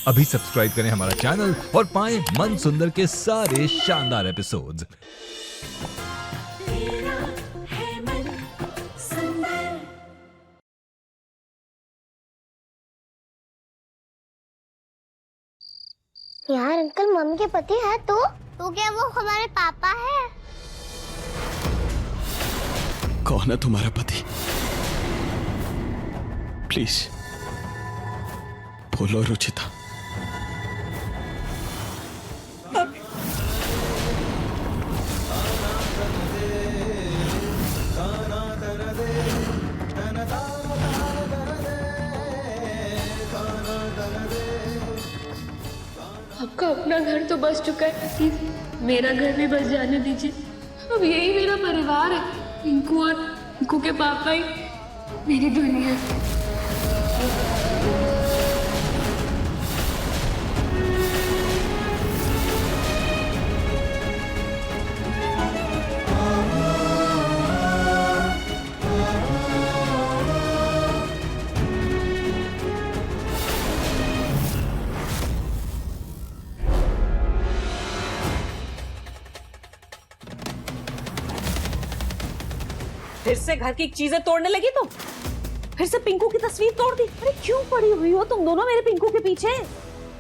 अभी सब्सक्राइब करें हमारा चैनल और पाएं मन सुंदर के सारे शानदार एपिसोड्स। यार अंकल, मम्मी के पति है तो क्या वो हमारे पापा है? कौन है तुम्हारा पति? प्लीज बोलो रुचिता। आपका अपना घर तो बस चुका है, प्लीज मेरा घर भी बस जाने दीजिए। अब यही मेरा परिवार है। पिंकू और पिंकू के पापा ही मेरी दुनिया है। फिर से घर की चीजें तोड़ने लगी तुम? फिर से पिंकू की तस्वीर तोड़ दी? अरे क्यों पड़ी हुई हो तुम दोनों मेरे पिंकू के पीछे?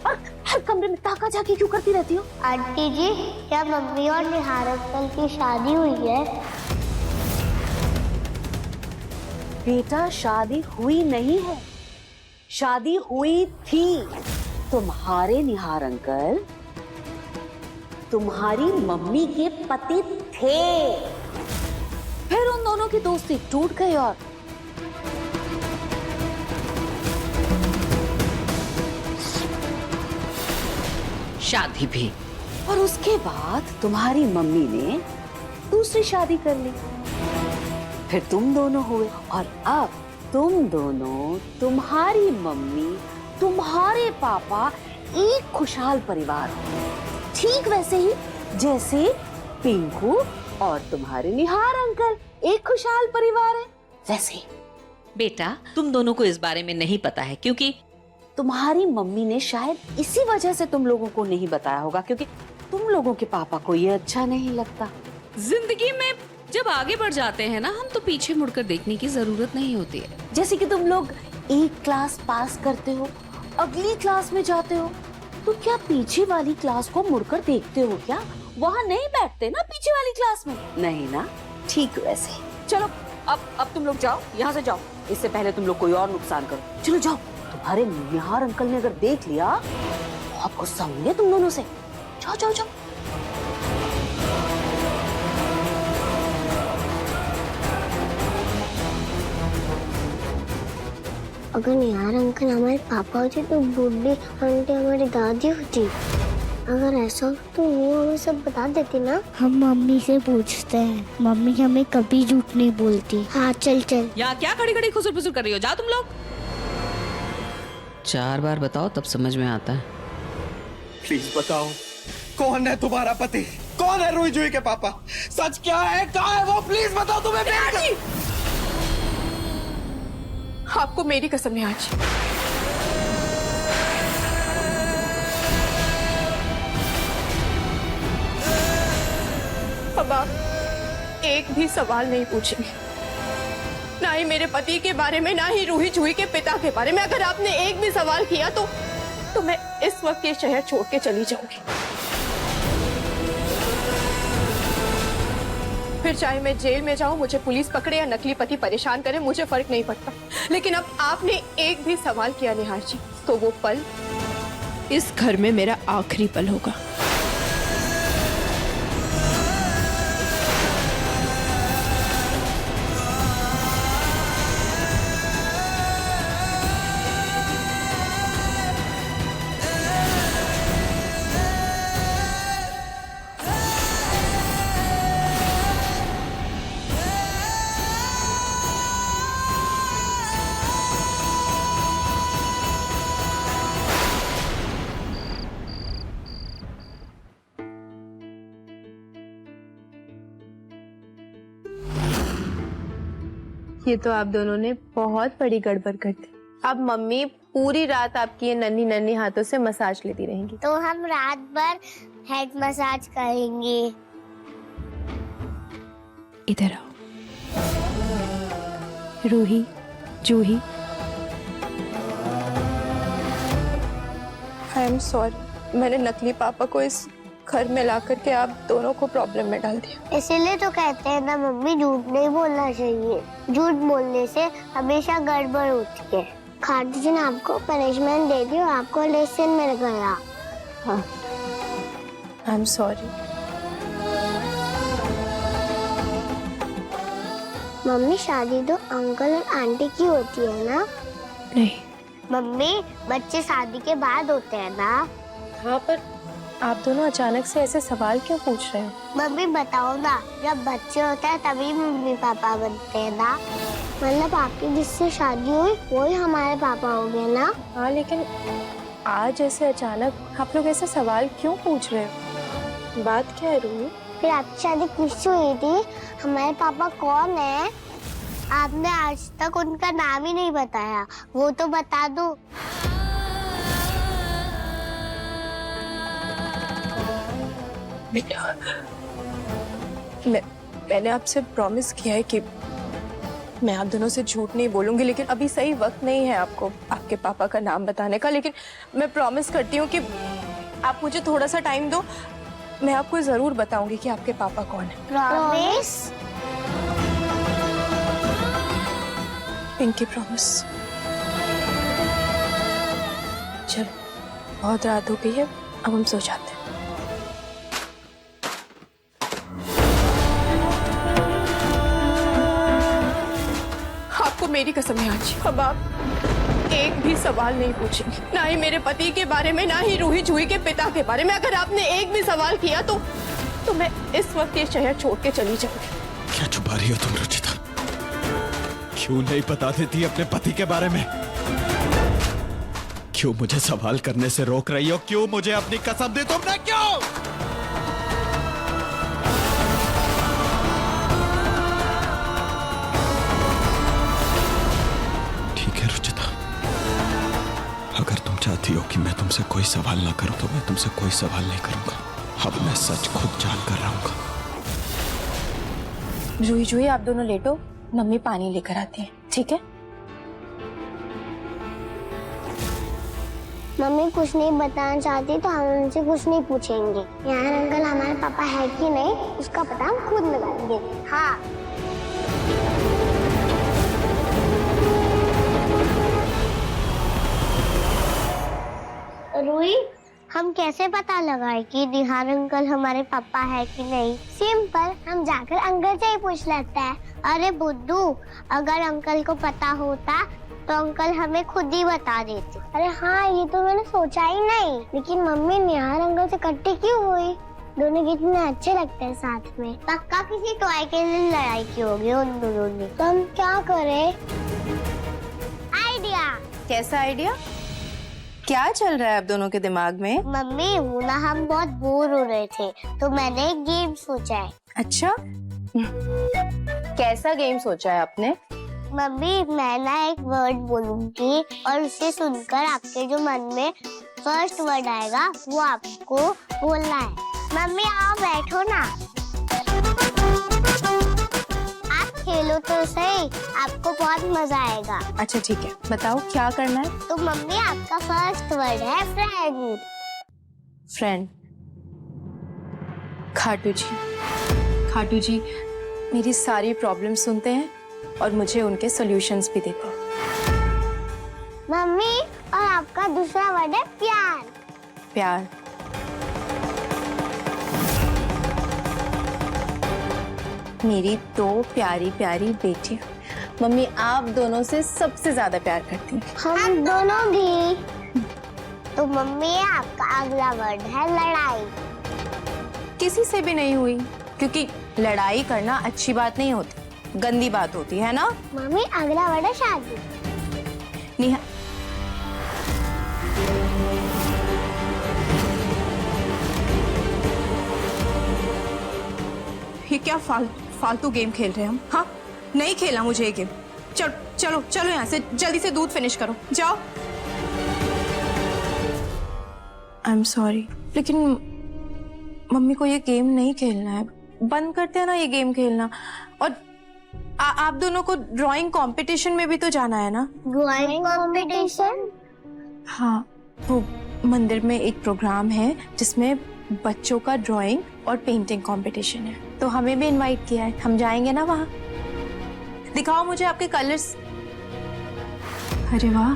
और हर कमरे में ताका झाकी क्यों करती रहती हो? आंटी जी, क्या मम्मी और निहार अंकल की शादी हुई है? बेटा, शादी हुई नहीं है, शादी हुई थी। तुम्हारे निहार अंकल तुम्हारी मम्मी के पति थे, फिर उन दोनों की दोस्ती टूट गई और शादी भी। और उसके बाद तुम्हारी मम्मी ने दूसरी शादी कर ली, फिर तुम दोनों हुए और अब तुम दोनों, तुम्हारी मम्मी, तुम्हारे पापा एक खुशहाल परिवार हो, ठीक वैसे ही जैसे पिंकू और तुम्हारे निहार अंकल एक खुशहाल परिवार है वैसे। बेटा, तुम दोनों को इस बारे में नहीं पता है क्योंकि तुम्हारी मम्मी ने शायद इसी वजह से तुम लोगों को नहीं बताया होगा, क्योंकि तुम लोगों के पापा को ये अच्छा नहीं लगता। जिंदगी में जब आगे बढ़ जाते हैं ना हम, तो पीछे मुड़कर देखने की जरूरत नहीं होती है। जैसे कि तुम लोग एक क्लास पास करते हो, अगली क्लास में जाते हो, तो क्या पीछे वाली क्लास को मुड़कर देखते हो क्या? वहाँ नहीं बैठते ना पीछे वाली क्लास में, नहीं ना? ठीक वैसे। चलो अब तुम लोग जाओ, यहाँ से जाओ, इससे पहले तुम लोग कोई और नुकसान करो। चलो जाओ, तुम्हारे निहार अंकल ने अगर देख लिया बहुत गुस्सा होंगे तुम दोनों से। जाओ जाओ जाओ। अगर निहार अंकल हमारे पापा होते तो बूढ़ी आंटी हमारी दादी होती। अगर ऐसा हो तो वो हमें सब बता देती ना। हम मम्मी से पूछते हैं, मम्मी हमें कभी झूठ नहीं बोलती। हाँ चल चल। यहाँ क्या खड़ी खड़ी खुसुर फुसुर कर रही हो? जाओ तुम लोग। 4 बार बताओ तब समझ में आता है। प्लीज बताओ, कौन है तुम्हारा पति? कौन है रुई जुई के पापा? सच क्या है? कहाँ है वो? प्लीज बताओ। तुम्हें आपको मेरी कसम है आज। अब आप एक भी सवाल नहीं पूछेंगे, ना ही मेरे पति के बारे में, ना ही रूही जूही के पिता के बारे में। अगर आपने एक भी सवाल किया तो मैं इस वक्त ये शहर छोड़ के चली जाऊंगी। फिर चाहे मैं जेल में जाऊं, मुझे पुलिस पकड़े या नकली पति परेशान करे, मुझे फर्क नहीं पड़ता। लेकिन अब आपने एक भी सवाल किया निहार जी, तो वो पल इस घर में मेरा आखिरी पल होगा। ये तो आप दोनों ने बहुत बड़ी गड़बड़ कर दी। अब मम्मी पूरी रात आपकी ये नन्ही नन्ही हाथों से मसाज लेती रहेंगी। तो हम रात भर हेड मसाज करेंगे। इधर आओ। रूही, जूही, आई एम सॉरी, मैंने नकली पापा को इस घर में ला करके आप दोनों को प्रॉब्लम में डाल दिया। इसीलिए तो कहते हैं ना मम्मी, झूठ नहीं बोलना चाहिए। झूठ बोलने से हमेशा गड़बड़ होती है। खाटू जी ने आपको पनिशमेंट दे दी और आपको लेसन मिल गया। हाँ, आई एम सॉरी। मम्मी, शादी तो अंकल और आंटी की होती है ना? नहीं। मम्मी, बच्चे शादी के बाद होते हैं ना? हाँ, पर आप दोनों अचानक से ऐसे सवाल क्यों पूछ रहे हो? मम्मी बताओ ना, जब बच्चे होते हैं तभी मम्मी पापा बनते हैं ना? मतलब आपकी जिससे शादी हुई वही हमारे पापा हो गए ना? हाँ, लेकिन आज ऐसे अचानक आप लोग ऐसे सवाल क्यों पूछ रहे हो? बात क्या है रूही? फिर आपकी शादी किससे हुई थी? हमारे पापा कौन है? आपने आज तक उनका नाम ही नहीं बताया, वो तो बता दो। बेटा, मैंने आपसे प्रॉमिस किया है कि मैं आप दोनों से झूठ नहीं बोलूंगी, लेकिन अभी सही वक्त नहीं है आपको आपके पापा का नाम बताने का। लेकिन मैं प्रॉमिस करती हूँ कि आप मुझे थोड़ा सा टाइम दो, मैं आपको जरूर बताऊंगी कि आपके पापा कौन है। प्रॉमिस? Pinky promise. चलो, बहुत रात हो गई है, अब हम सो जाते हैं। आपको मेरी कसम है आज, अब आप एक भी सवाल नहीं पूछेंगे, ना ही मेरे पति के बारे में, ना ही रूही जूही के पिता के बारे में। अगर आपने एक भी सवाल किया तो मैं इस वक्त ये शहर छोड़ के चली जाऊंगी। क्या छुपा रही हो तुम रुचिता? क्यों नहीं बता देती अपने पति के बारे में? क्यों मुझे सवाल करने से रोक रही हो? क्यों मुझे अपनी कसम दी तुमने? क्यों? ठीक है रुचिता, अगर तुम चाहती हो कि मैं तुमसे कोई सवाल ना करूं तो मैं तुमसे कोई सवाल नहीं करूंगा। अब मैं सच खुद जान कर रहूंगा। जूही जूही, आप दोनों लेटो, मम्मी पानी लेकर आती है, ठीक है? मम्मी कुछ नहीं बताना चाहती तो हम उनसे कुछ नहीं पूछेंगे। यहाँ अंकल हमारे पापा है कि नहीं उसका पता हम खुद लगाएंगे। हाँ। रूही, हम कैसे पता लगाए कि निहार अंकल हमारे पापा है कि नहीं? सिंपल, हम जाकर अंकल से ही पूछ लेते हैं। अरे बुद्धू, अगर अंकल को पता होता तो अंकल हमें खुद ही बता देते। अरे हाँ, ये तो मैंने सोचा ही नहीं। लेकिन मम्मी, निहार अंकल से इकट्ठी क्यों हुई? दोनों कितने अच्छे लगते हैं साथ में। पक्का किसी टॉय के लिए लड़ाई की होगी उन दोनों ने। तो हम क्या करें? आइडिया। कैसा आइडिया? क्या चल रहा है आप दोनों के दिमाग में? मम्मी, वो ना हम बहुत बोर हो रहे थे तो मैंने एक गेम सोचा है। अच्छा, कैसा गेम सोचा है आपने? मम्मी, मैं ना एक वर्ड बोलूंगी और उसे सुनकर आपके जो मन में फर्स्ट वर्ड आएगा वो आपको बोलना है। मम्मी आओ बैठो ना, आप खेलो तो सही, आपको बहुत मजा आएगा। अच्छा ठीक है, बताओ क्या करना है? तो मम्मी, आपका फर्स्ट वर्ड है फ्रेंड। फ्रेंड। खाटू जी, खाटू जी मेरी सारी प्रॉब्लम सुनते हैं और मुझे उनके सॉल्यूशंस भी देते हैं। मम्मी, और आपका दूसरा वर्ड है प्यार। प्यार। मेरी दो प्यारी प्यारी बेटी, मम्मी आप दोनों से सबसे ज्यादा प्यार करती हैं। हम दोनों भी। तो मम्मी, आपका अगला वर्ड है लड़ाई। किसी से भी नहीं हुई, क्योंकि लड़ाई करना अच्छी बात नहीं होती, गंदी बात होती है ना? मम्मी, अगला वर्ड है शादी। नेहा, ये क्या फालतू गेम खेल रहे हैं हम? हाँ, नहीं खेला मुझे ये गेम। चलो चलो चलो, यहाँ से जल्दी से दूध फिनिश करो, जाओ। आई एम सॉरी, लेकिन मम्मी को ये गेम नहीं खेलना है। बंद करते हैं ना ये गेम खेलना। और आप दोनों को ड्राइंग कंपटीशन में भी तो जाना है ना? Drawing competition? हाँ, वो मंदिर में एक प्रोग्राम है जिसमें बच्चों का ड्राइंग और पेंटिंग कंपटीशन है, तो हमें भी इनवाइट किया है। हम जाएंगे ना वहाँ। दिखाओ मुझे आपके कलर्स। अरे वाह,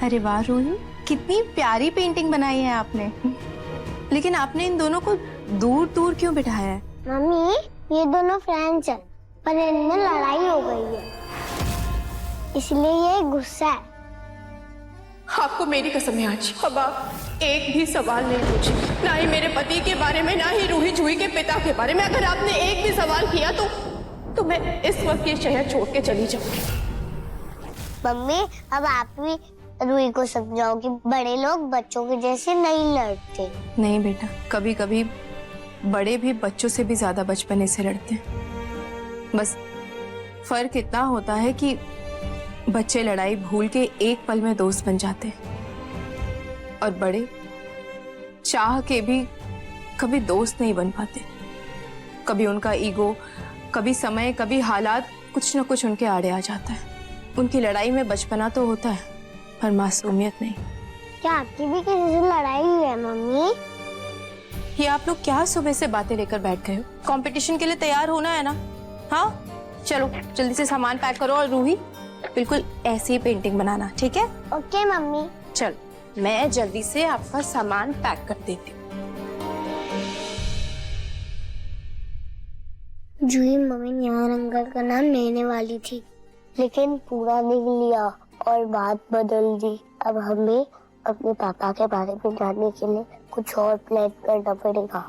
अरे वाह रूही, कितनी प्यारी पेंटिंग बनाई है आपने। लेकिन आपने इन दोनों को दूर दूर क्यों बिठाया है? मम्मी, ये दोनों फ्रेंड्स हैं, पर इनमें लड़ाई हो गई है, इसलिए ये गुस्सा है। आपको मेरी कसम है आज अब आप एक भी सवाल नहीं पूछे, ना ही मेरे पति के बारे में, ना ही रूही जूही के पिता के बारे में। अगर आपने एक भी सवाल किया तो मैं इस वक्त ये शहर छोड़ के चली जाऊंगी। मम्मी, अब आप भी रूही को समझाओ कि बड़े लोग बच्चों के जैसे नहीं लड़ते। नहीं बेटा, कभी कभी बड़े भी बच्चों से भी ज्यादा बचपने से लड़ते हैं। बस फर्क इतना होता है कि बच्चे लड़ाई भूल के एक पल में दोस्त बन जाते हैं, और बड़े चाह के भी कभी दोस्त नहीं बन पाते। कभी उनका ईगो, कभी समय, कभी हालात, कुछ न कुछ उनके आड़े आ जाता है। उनकी लड़ाई में बचपना तो होता है, पर मासूमियत नहीं। क्या आपकी भी किसी से लड़ाई हुई है मम्मी? ये आप लोग क्या सुबह से बातें लेकर बैठ गए हो? कंपटीशन के लिए तैयार होना है ना? हाँ, चलो जल्दी से सामान पैक करो, और रूही बिल्कुल ऐसी ही पेंटिंग बनाना, ठीक है? Okay mummy. चल, मैं जल्दी से आपका सामान पैक कर देती हूँ। जूही, मम्मी निहार अंकल का नाम लेने वाली थी, लेकिन पूरा लिख लिया और बात बदल दी। अब हमें अपने पापा के बारे में जानने के लिए कुछ और प्लान करना पड़ेगा।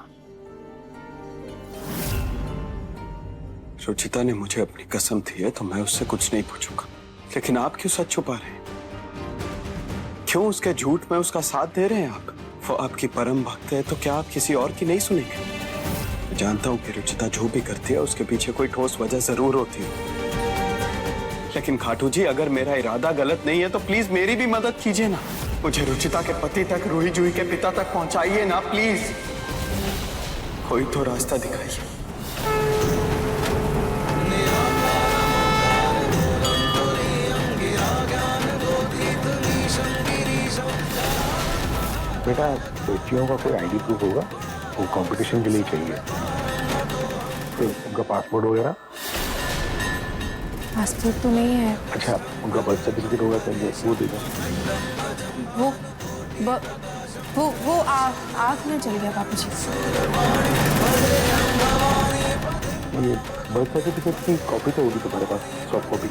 रुचिता ने मुझे अपनी कसम दी है, तो मैं उससे कुछ नहीं पूछूंगा। लेकिन आप क्यों सच छुपा रहे हैं? क्यों उसके झूठ में उसका साथ दे रहे हैं आप? वो आपकी परम भक्त है, तो क्या आप किसी और की नहीं सुनेंगे? मैं जानता हूँ कि रुचिता जो भी करती है उसके पीछे कोई ठोस वजह जरूर होती है, लेकिन खाटू जी, अगर मेरा इरादा गलत नहीं है तो प्लीज मेरी भी मदद कीजिए ना। मुझे रुचिता के पति तक, रूही जूही के पिता तक पहुंचाइए ना प्लीज। कोई तो रास्ता दिखाइए। बेटा, बच्चियों का कोई आईडी प्रूफ होगा, वो कंपटीशन के लिए चाहिए। तो उनका पासपोर्ट वगैरह? पासपोर्ट तो नहीं है। अच्छा, उनका बर्थ सर्टिफिकेट होगा तो वो दे दो। वो आँख में चल गया पापा जी। ये बर्थ सर्टिफिकेट की कॉपी तो होगी तुम्हारे पास, सॉफ्ट कॉपी,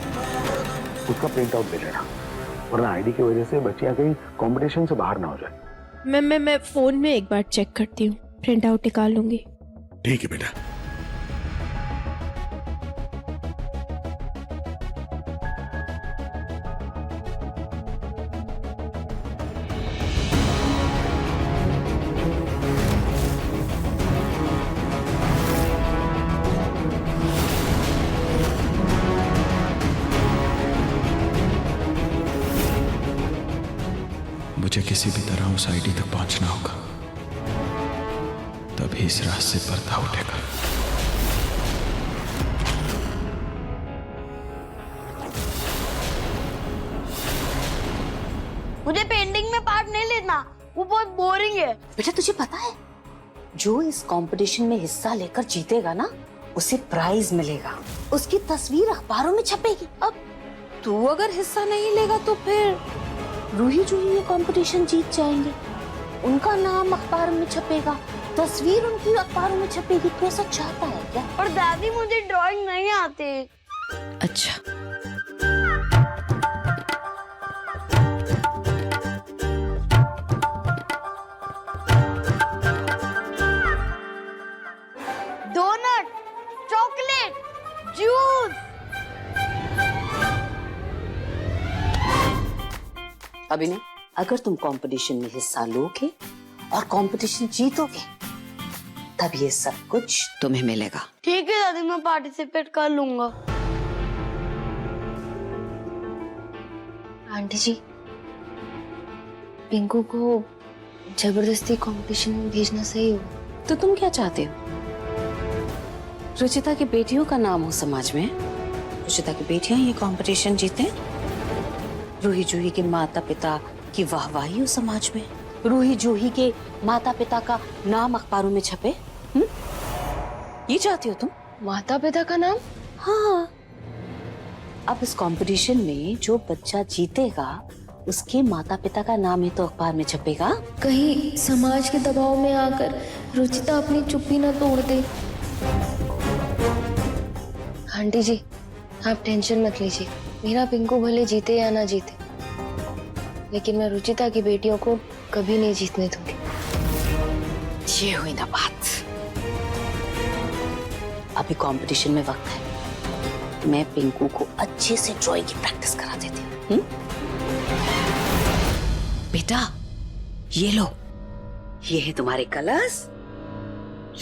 उसका प्रिंट आउट ले लेना, वरना आईडी की वजह से बच्चियां कहीं कंपटीशन से बाहर ना हो जाए। मैं फोन में एक बार चेक करती हूँ, प्रिंट आउट निकाल लूंगी। ठीक है बेटा। मुझे किसी भी तरह उस आईडी तक पहुंचना होगा, तभी इस रात से पर्दा उठेगा। मुझे पेंटिंग में पार्ट नहीं लेना, वो बहुत बोरिंग है। बेटा, तुझे पता है जो इस कंपटीशन में हिस्सा लेकर जीतेगा ना, उसे प्राइज मिलेगा, उसकी तस्वीर अखबारों में छपेगी। अब तू अगर हिस्सा नहीं लेगा तो फिर रूही जूही ये कंपटीशन जीत जाएंगे, उनका नाम अखबार में छपेगा, तस्वीर उनकी अखबारों में छपेगी। तू ऐसा चाहता है क्या? और दादी, मुझे ड्राइंग नहीं आती। अच्छा, डोनट, चॉकलेट, जूस। अभिनय, अगर तुम कंपटीशन में हिस्सा लोगे और कंपटीशन जीतोगे, तब ये सब कुछ तुम्हें मिलेगा। ठीक है दादी, मैं पार्टिसिपेट कर लूंगा। आंटी जी, पिंकू को जबरदस्ती कंपटीशन में भेजना सही होगा? तो तुम क्या चाहते हो? रुचिता की बेटियों का नाम हो समाज में। रुचिता की बेटियां ये कंपटीशन जीते। रूही जूही के माता पिता की वाहवाही हो समाज में। रूही जूही के माता पिता का नाम अखबारों में छपे। ये चाहती हो तुम? माता पिता का नाम? हाँ। अब इस कंपटीशन में जो बच्चा जीतेगा उसके माता पिता का नाम ही तो अखबार में छपेगा। कहीं समाज के दबाव में आकर रुचिता अपनी चुप्पी ना तोड़ दे। आंटी जी, आप टेंशन मत लीजिए। मेरा पिंकू भले जीते या ना जीते, लेकिन मैं रुचिता की बेटियों को कभी नहीं जीतने दूंगी। ये हुई ना बात। अभी कंपटीशन में वक्त है, मैं पिंकू को अच्छे से ड्राइंग की प्रैक्टिस करा देती हूँ। बेटा, ये लो, ये है तुम्हारे कलर्स,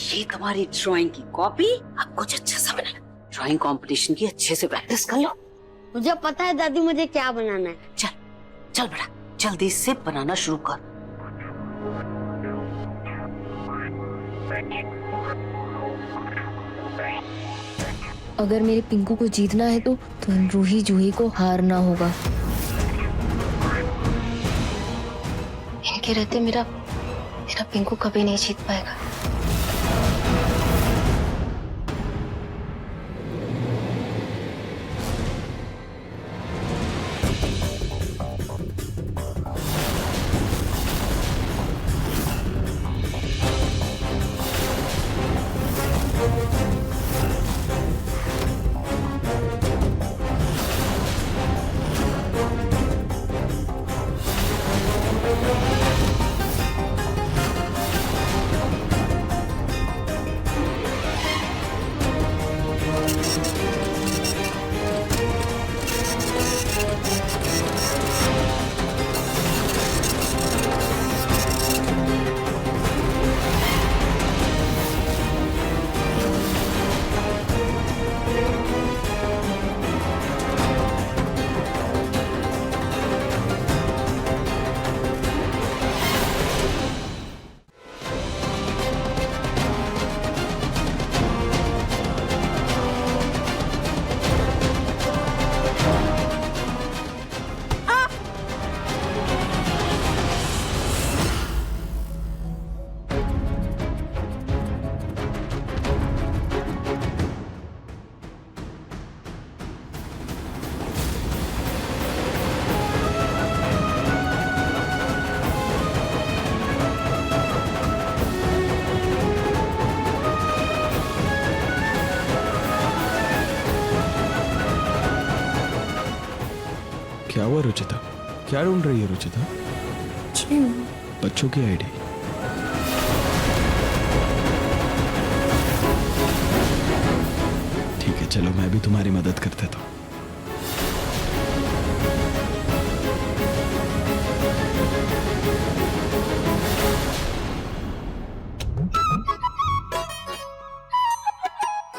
ये तुम्हारी ड्राइंग की कॉपी। अब कुछ अच्छा सा बना। ड्राइंग कंपटीशन की अच्छे से प्रैक्टिस कर लो। मुझे पता है दादी मुझे क्या बनाना है। चल चल बेटा, जल्दी से बनाना शुरू कर। अगर मेरे पिंकू को जीतना है तो रूही जूही को हारना होगा। इनके रहते मेरा पिंकू कभी नहीं जीत पाएगा। क्या हुआ रुचिता? क्या ढूंढ रही है रुचिता? बच्चों की आईडी। ठीक है, चलो मैं भी तुम्हारी मदद कर देता हूँ।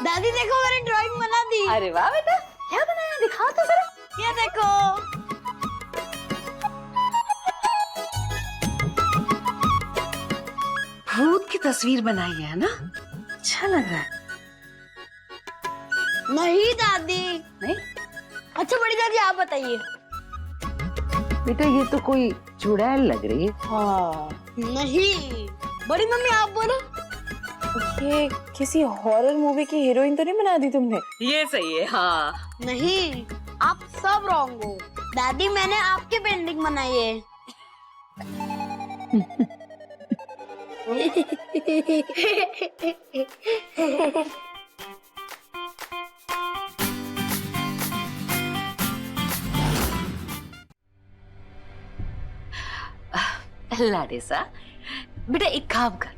दादी देखो, मैंने ड्राइंग बना दी। अरे वाह बेटा, क्या बनाया? दिखाओ तो जरा। ये देखो। भूत की तस्वीर बनाई है ना? अच्छा लग रहा है। नहीं दादी। नहीं? अच्छा बड़ी दादी आप बताइए। बेटा ये तो कोई चुड़ैल लग रही है। हाँ। नहीं, बड़ी मम्मी आप बोलो। ये किसी हॉरर मूवी की हीरोइन तो नहीं बना दी तुमने? ये सही है। हाँ। नहीं, आप सब रॉन्ग हो। दादी मैंने आपकी पेंटिंग बनाई है। लाडेसा, बेटा एक काम कर।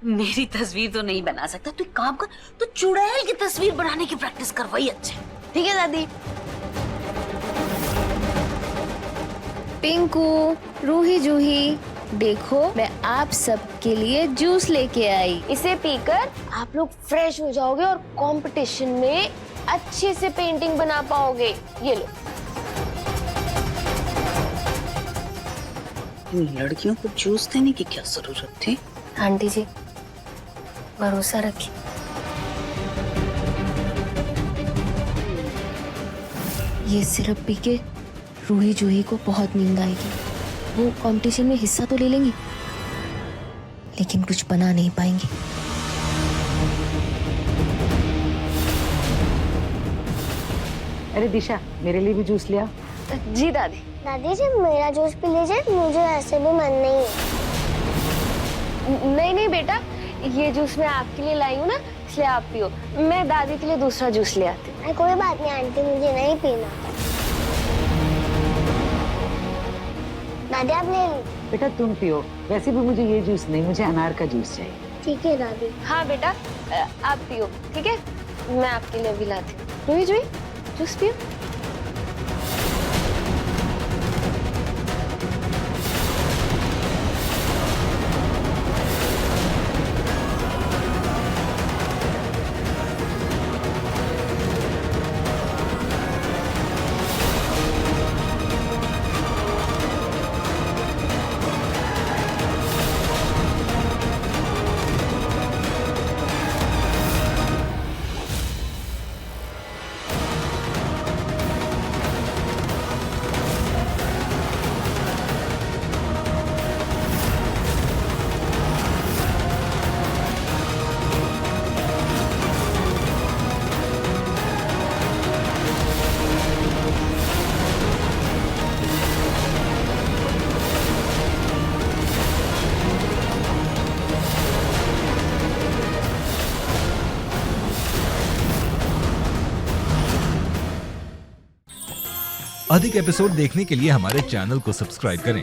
मेरी तस्वीर तो नहीं बना सकता, तू एक काम कर, तो चुड़ैल की तस्वीर बनाने की प्रैक्टिस कर, वही अच्छा। ठीक है दादी। पिंकू, रूही जूही, देखो मैं आप सबके लिए जूस लेके आई। इसे पीकर आप लोग फ्रेश हो जाओगे और कंपटीशन में अच्छे से पेंटिंग बना पाओगे। ये लो। इन लड़कियों को जूस देने की क्या जरूरत थी? आंटी जी भरोसा रखिए। ये सिरप पी के रूही जूही को बहुत नींद आएगी। वो कंपटीशन में हिस्सा तो ले लेंगी लेकिन कुछ बना नहीं पाएंगी। अरे दिशा, मेरे लिए भी जूस लिया। जी दादी। दादी जी मेरा जूस पी लीजिए, मुझे ऐसे भी मन नहीं है। नहीं नहीं बेटा, ये जूस मैं आपके लिए लाई हूँ ना, इसलिए आप पियो। मैं दादी के लिए दूसरा जूस ले आती हूँ। कोई बात नहीं आंटी, मुझे नहीं पीना। दादी आप ले लो। बेटा तुम पियो, वैसे भी मुझे ये जूस नहीं, मुझे अनार का जूस चाहिए। ठीक है दादी। हाँ बेटा आप पियो, ठीक है? मैं आपके लिए भी लाती हूँ। रूही जूही जूस पियो। अधिक एपिसोड देखने के लिए हमारे चैनल को सब्सक्राइब करें